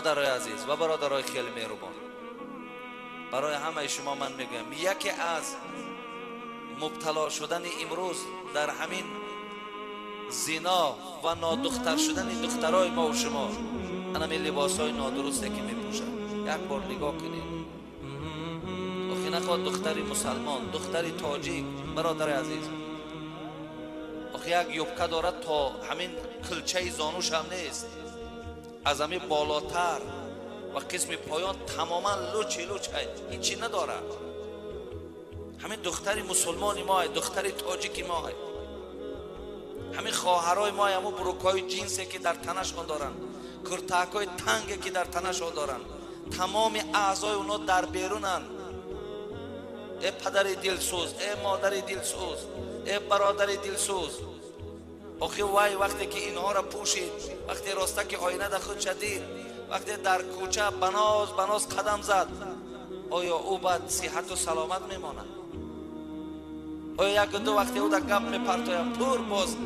برادرای عزیز و برادرای خیلی مهربان، برای همه شما من میگم یکی از مبتلا شدن امروز در همین زنا و نادختر شدن دخترای ما و شما همین لباسای نادرسته که میپوشن. یک بار نگاه کنید، آخه نخواد دختری مسلمان، دختری تاجیک برادر عزیز، آخه یک یبکه دارد تا همین کلچه زانوش هم نیست، از همین بالاتر و قسم پایان تماما لوچی هیچی ندارد. همین دختری مسلمانی ما، دختری تاجیکی ما، همین خواهرای ما، همون بروکای جینسی که در تنشان دارن، کرتکای تنگی که در تنشان دارن، تمام اعضای اونا در بیرونن. ای پدر دلسوز، ای مادر دلسوز، ای برادر دلسوز، آخه وای وقتی که اینها را پوشید، وقتی راسته که آینه در خود شدید، وقتی در کوچه بناز قدم زد، آیا او بعد صحت و سلامت میماند؟ آیا یک دو وقتی او در گپ میپرتایم پور باز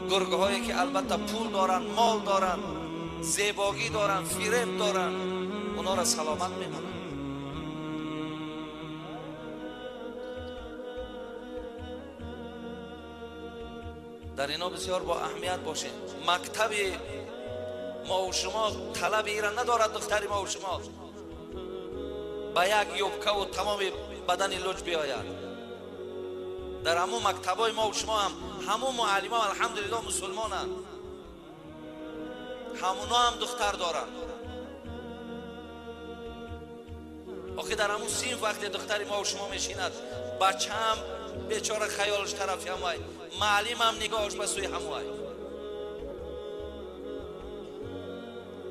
گرگه هایی که البته پول دارن، مال دارن، زیباگی دارن، فریب دارن، اونا را سلامت میماند؟ در اینا بسیار با اهمیت باشیم. مکتب ما و شما طلب ایران ندارد دختری ما و شما با یک یبکه و تمام بدن لوچ بیاید. در همون مکتبای ما و شما هم همون معلمان الحمدلله مسلمانند، همونا هم دختر دارن. آخه در همون صنف وقتی دختری ما و شما میشیند، بچه هم بیچاره خیالش طرفی هموای، معلم هم نگاهش به سوی هموای.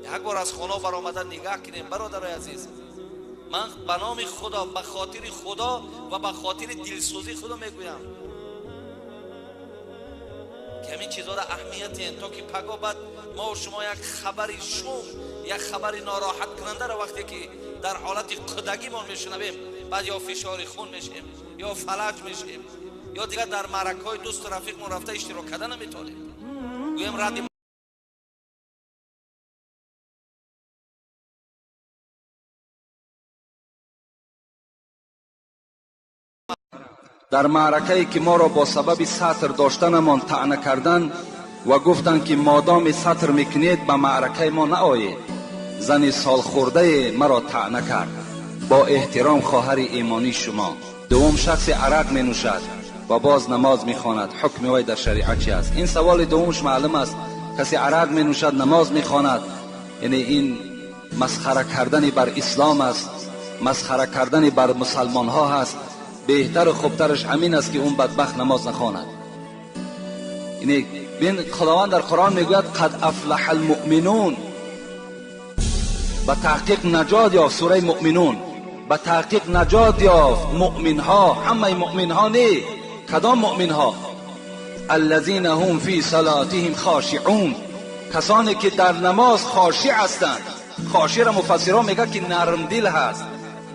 یک بار از خانه برآمدن نگاه کنیم برادرای عزیز. من به نام خدا، به خاطر خدا و به خاطر دلسوزی خدا میگویم که همین چیزها را اهمیت این تا که پگاه بعد ما و شما یک خبری شوم، یک خبری ناراحت کننده را وقتی که در حالت قدگی ما میشنویم، بعد یا فشار خون میشیم یا فلج میشیم یا دیگر در معرکه های دوست و رفیق ما رفته اشتراک کردن نمیتونیم، گویم رد. در معرکه‌ای که ما را با سبب سطر داشتنمان طعنه کردند و گفتند که مادام سطر میکنید به معرکه ما نآیید، زن سال خورده مرا طعنه کرد. با احترام خواهر ایمانی شما. دوم شخص عرق می نوشد و باز نماز می خواند، حکم وی در شریعت چی است؟ این سوال دومش معلوم است. کسی عرق می نوشد نماز می خواند، یعنی این مسخره کردن بر اسلام است، مسخره کردن بر مسلمان ها هست. بهتر و خوبترش همین است که اون بدبخت نماز نخواند. یعنی ببین خداوند در قرآن میگوید قد افلح المؤمنون، به تحقیق نجات یافت. سوره مؤمنون به تحقیق نجات یافت مؤمن ها، همه مؤمن ها نه. کدام مؤمن ها؟ الذین هم فی صلاتهم خاشعون، کسانی که در نماز خاشع هستند. خاشع را مفسران میگه که نرم دل هست،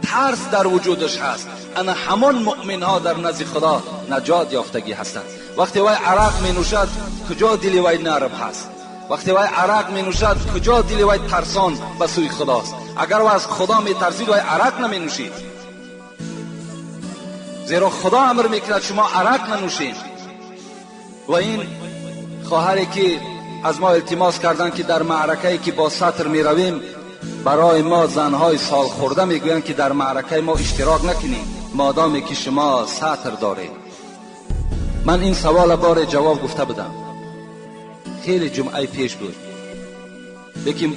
ترس در وجودش هست. انا همان مؤمن ها در نزد خدا نجات یافتگی هستند. وقتی وای عرق می نوشد کجا دل وای نرم هست؟ وقتی وای عرق می نوشد کجا دل وای ترسان به سوی خداست؟ اگر وای از خدا می ترسید وای عرق نمی نوشید، زیرا خدا امر میکند شما عرق ننوشید. و این خواهری که از ما التماس کردند که در معرکه‌ای که با سطر می رویم برای ما زنهای سال خورده میگویند که در معرکه ما اشتراک نکنید مادامی که شما سطر دارید. من این سوال بار جواب گفته بودم، خیلی جمعه پیش بود، لیکن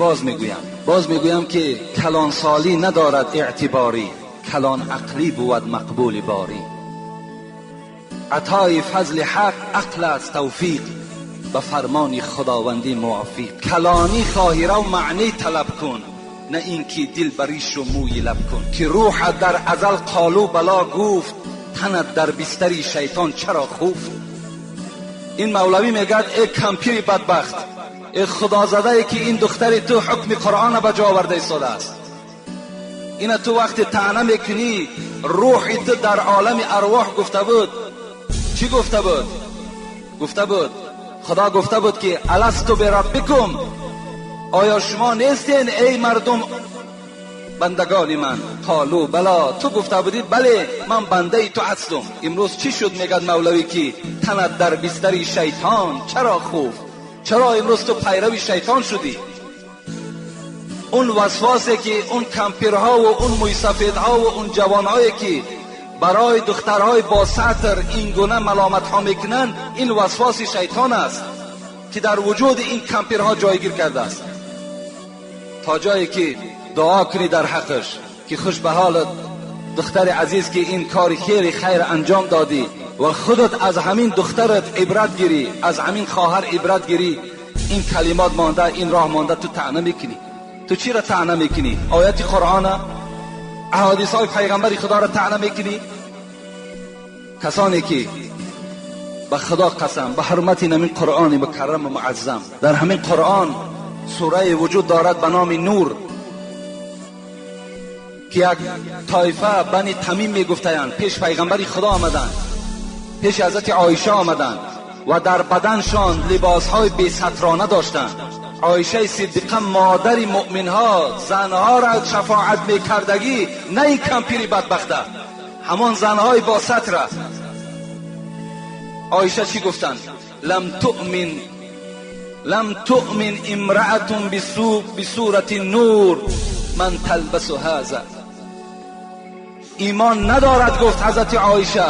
باز میگویم که کلان سالی ندارد اعتباری، کلان عقلی بود مقبول باری. عطای فضل حق عقل است توفیق، به فرمان خداوندی موافق. کلانی خواهی رو معنی طلب کن، نه اینکه دل بریش و موی لب کن. که روح در ازل قالو بلا گفت، تنت در بستری شیطان چرا خفت. این مولوی میگد ای کمپیر بدبخت، ای خدا زده ای که این دختر تو حکم قرآن به جا آورده ایستاده است. این تو وقتی طعنه میکنی روح تو در عالم ارواح گفته بود. چی گفته بود؟ گفته بود خدا گفته بود که الستو بربکم، آیا شما نیستین ای مردم بندگان من؟ قالو بلا. تو گفته بودی بله من بنده تو هستم. امروز چی شد میگد مولوی که تنت در بستر شیطان؟ چرا خوف؟ چرا امروز تو پیرو شیطان شدی؟ اون وسواسی که اون کمپیرها و اون موسفیدها و اون جوانهایی که برای دخترهای با سطر این گونه ملامت ها میکنن، این وسواس شیطان است که در وجود این کمپیرها جایگیر کرده است. تا جایی که دعا کنی در حقش که خوش به حالت دختر عزیز که این کار خیر انجام دادی و خودت از همین دخترت عبرت گیری، از همین خواهر عبرت گیری. این کلمات مانده، این راه مانده، تو طعنه میکنی. تو چی را طعنه میکنی؟ آیات قرآن، احادیث های پیغمبر خدا را طعنه میکنی؟ کسانی که به خدا قسم به حرمت همین قرآن مکرم و معظم، در همین قرآن سوره وجود دارد به نام نور که یک طایفه بنی تمیم میگفتند پیش پیغمبر خدا آمدند، پیش حضرت عایشه آمدند و در بدنشان لباسهای بی سترانه داشتند. عایشه صدیقه مادر مؤمنها زنها را شفاعت میکردگی، نه این کمپیری بدبخته، همان زنهای با ستر. عایشه چی گفتند؟ لم تؤمن امرأة بصورت نور من تلبس هذا. ایمان ندارد، گفت حضرت عایشه،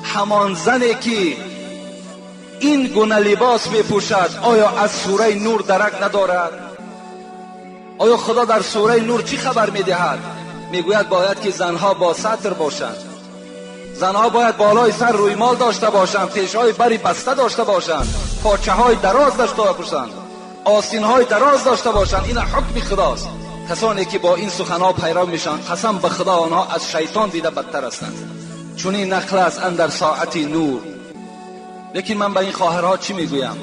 همان زنی که این گونه لباس می پوشد. آیا از سوره نور درک ندارد؟ آیا خدا در سوره نور چی خبر می دهد؟ می گوید باید که زنها با ستر باشند، زنها باید بالای سر روی مال داشته باشند، پیشهای بری بسته داشته باشند، پاچه های دراز داشته باشند، آستین های دراز داشته باشند. این حکم خداست. کسانی که با این سخنها پیرو میشن، قسم به خدا آنها از شیطان دیده بدتر هستند. چون این نقل است اندر ساعت نور. لیکن من به این خواهرها چی میگویم؟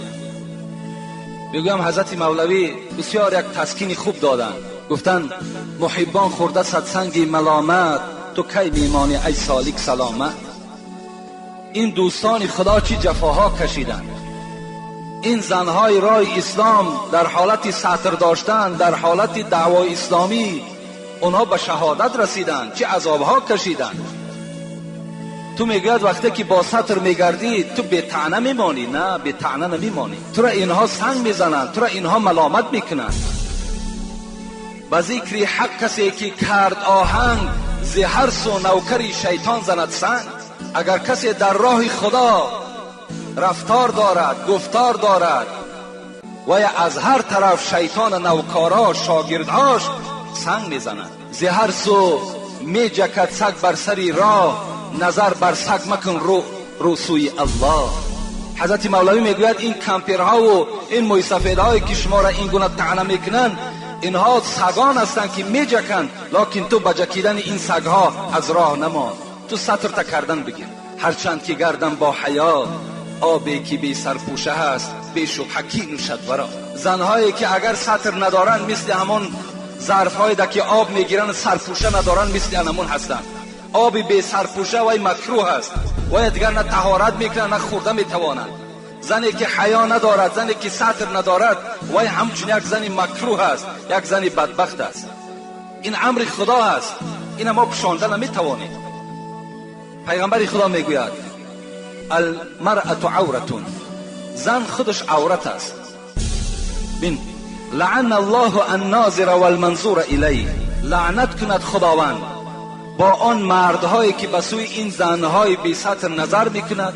میگویم حضرت مولوی بسیار یک تسکین خوب دادن. گفتن محبان خورده صدسنگ ملامت، تو کی میمانی ای سالک سلامت. این دوستان خدا چی جفاها کشیدن. این زنهای راه اسلام در حالت سطر داشتن، در حالت دعوای اسلامی اونها به شهادت رسیدن، چه عذابها کشیدن. تو میگوید وقتی که با سطر میگردی تو به طعنه میمانی؟ نه، به طعنه نمیمانی. تو را اینها سنگ میزنند، تو را اینها ملامت میکنند. به ذکر حق کسی که کرد آهنگ، ز هر سو نوکری شیطان زند سنگ. اگر کسی در راه خدا رفتار دارد، گفتار دارد و از هر طرف شیطان نوکارا شاگردهاش سنگ میزند. ز هر سو میجکد سگ بر سری راه، نظر بر سگ مکن رو سوی الله. حضرت مولوی میگوید این کمپیرها و این موسفیدهایی که شما را این گونه طعنه میکنن، اینها سگان هستند که میجکند، لکن تو بجکیدن این سگها از راه نمان. تو سطر تا کردن بگیر. هرچند که گردن با حیا، آبی که بی سرپوشه هست بی شبهه کی نوشد ورا. زنهایی که اگر سطر ندارن مثل همون ظرفهای که آب میگیرن سرپوشه ندارن، مثل همون هستند. آبی بی سرپوشه و مکروه است و دیگر نه طهارت میکنن نه خورده میتوانند. زنی که حیا ندارد، زنی که سطر ندارد و همچون یک زنی مکروه است، یک زنی بدبخت است. این امر خدا است، این ما پشانده نمیتوانیم. پیغمبر خدا میگوید المرأة عورتون، زن خودش عورت است. بین لعن الله الناظر والمنظور الیه، لعنت کند خداوند با آن مردهایی که به سوی این زنهای بی سطر نظر میکند،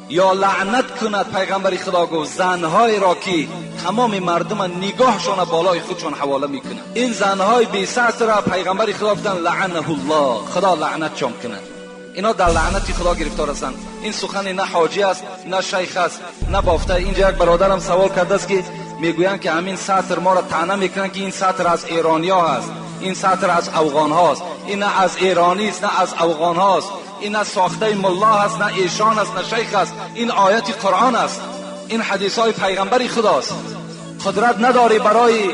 یا لعنت کند پیغمبر خدا گفت زنهای را که تمام مردم نگاهشان بالای خودشان حواله میکنند. این زنهای بی سطر را پیغمبر خدا گفتن لعنه الله، خدا لعنتشان کند. اینا در لعنت خدا گرفتار هستند. این سخن نه حاجی است نه شیخ است نه بافته. اینجا یک برادرم سوال کرده است که میگویند که همین سطر ما را طعنه میکنند که این سطر از ایرانیا هست، این سطر از افغان هاست. این نه از ایرانی است نه از افغان هاست. این نه ساخته ملا هست نه ایشان است نه شیخ است. این آیت قرآن است، این حدیث های پیغمبر خداست. قدرت نداری برای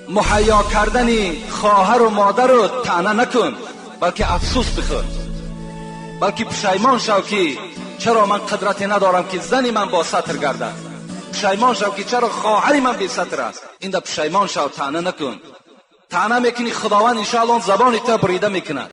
مهیا کردن خواهر و مادر رو طعنه نکن، بلکه افسوس بخور، بلکه پشیمان شو که چرا من قدرتی ندارم که زنی من با سطر گردد. پشیمان شو که چرا خواهر من بی ستر است. این پشیمان شو، طعنه نکن. طعنه میکنی خداوند انشاءالله زبان تو بریده میکنه.